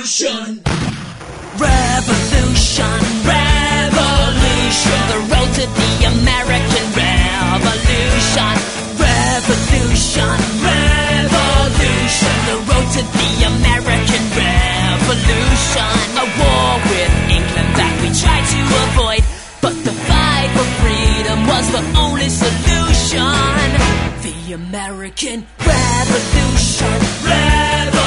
Revolution, revolution, revolution. The road to the American Revolution. Revolution, revolution. The road to the American Revolution. A war with England that we tried to avoid, but the fight for freedom was the only solution. The American Revolution, revolution.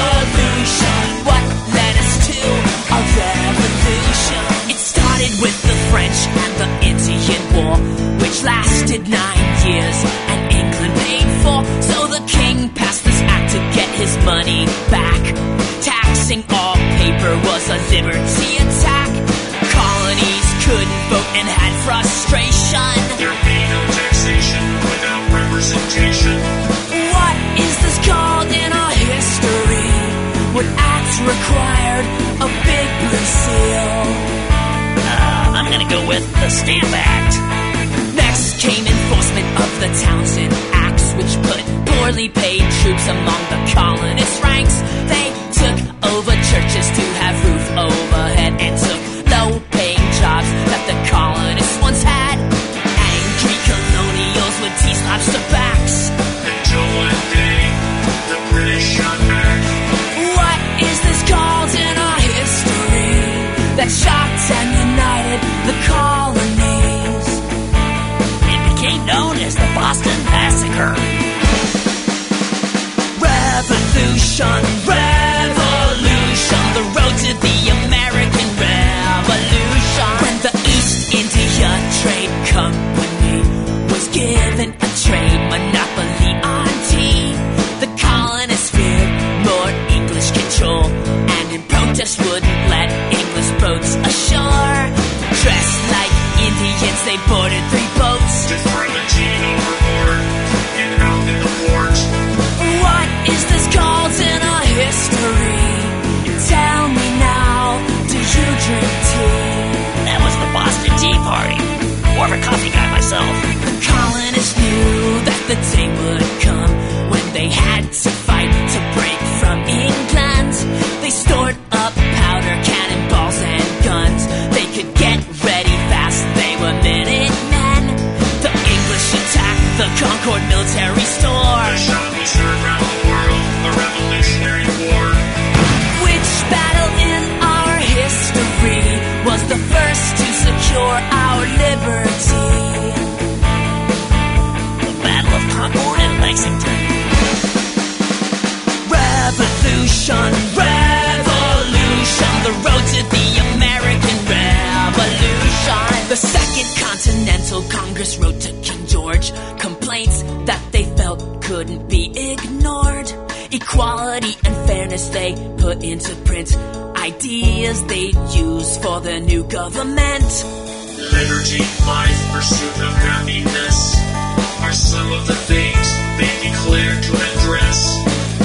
What led us to a revolution? It started with the French and the Indian War, which lasted 9 years and England paid for. So the king passed this act to get his money back. Taxing all paper was a liberty attack. Colonies couldn't vote and had frustration. There'd be no taxation without representation. What is this called in our history? What act required a big blue seal? I'm gonna go with the Stamp Act. Next came enforcement of the Townsend Acts, which put poorly paid troops among the colonist ranks. They took over churches to have roof overhead and took low-paying jobs that the colonists once had. Angry colonials would tease lobster backs. Until one day, the British shot back. What is this called in our history that shocked and united the colonies? It became known as the Boston Massacre. Revolution, revolution. The road to the American Revolution. When the East India Trade Company was given a trade monopoly on tea, the colonists feared more English control, and in protest wouldn't let English boats ashore. Dressed like Indians, they boarded 3 boats To throw the tea overboard and out in the port. What is this called in our history? Tell me now, do you drink tea? That was the Boston Tea Party. More of a coffee guy myself. The colonists knew that the day would come when they had to fight to break from England. They stored up powder, cannonballs, and guns. They could get ready fast, they were Minutemen. The English attacked the Concord military store. The shot was heard around the world, the Revolutionary War. Which battle in our history was the first to secure our liberty? The Battle of Concord and Lexington. Revolution, revolution. The road to the American Revolution. The Second Continental Congress wrote to King George complaints that they felt couldn't be ignored. Equality and fairness they put into print. Ideas they'd use for the new government. Liberty, life, pursuit of happiness are some of the things they declare to address.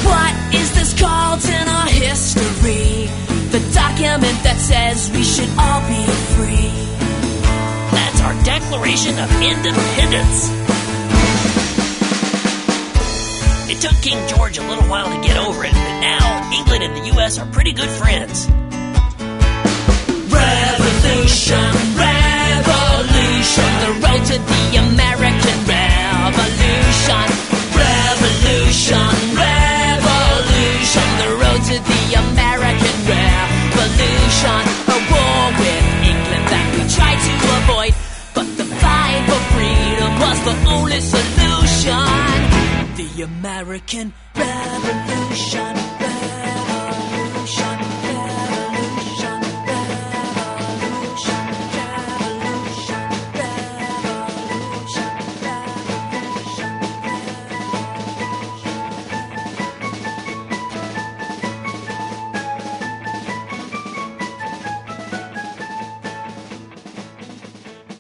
What is this called in our history? The document that says we should all be free. That's our Declaration of Independence. It took King George a little while to get over it, but now England and the U.S. are pretty good friends. Revolution, revolution. The road to the American Revolution. Revolution, revolution. The road to the American Revolution. A war with England that we tried to avoid, but the fight for freedom was the only solution. The American Revolution.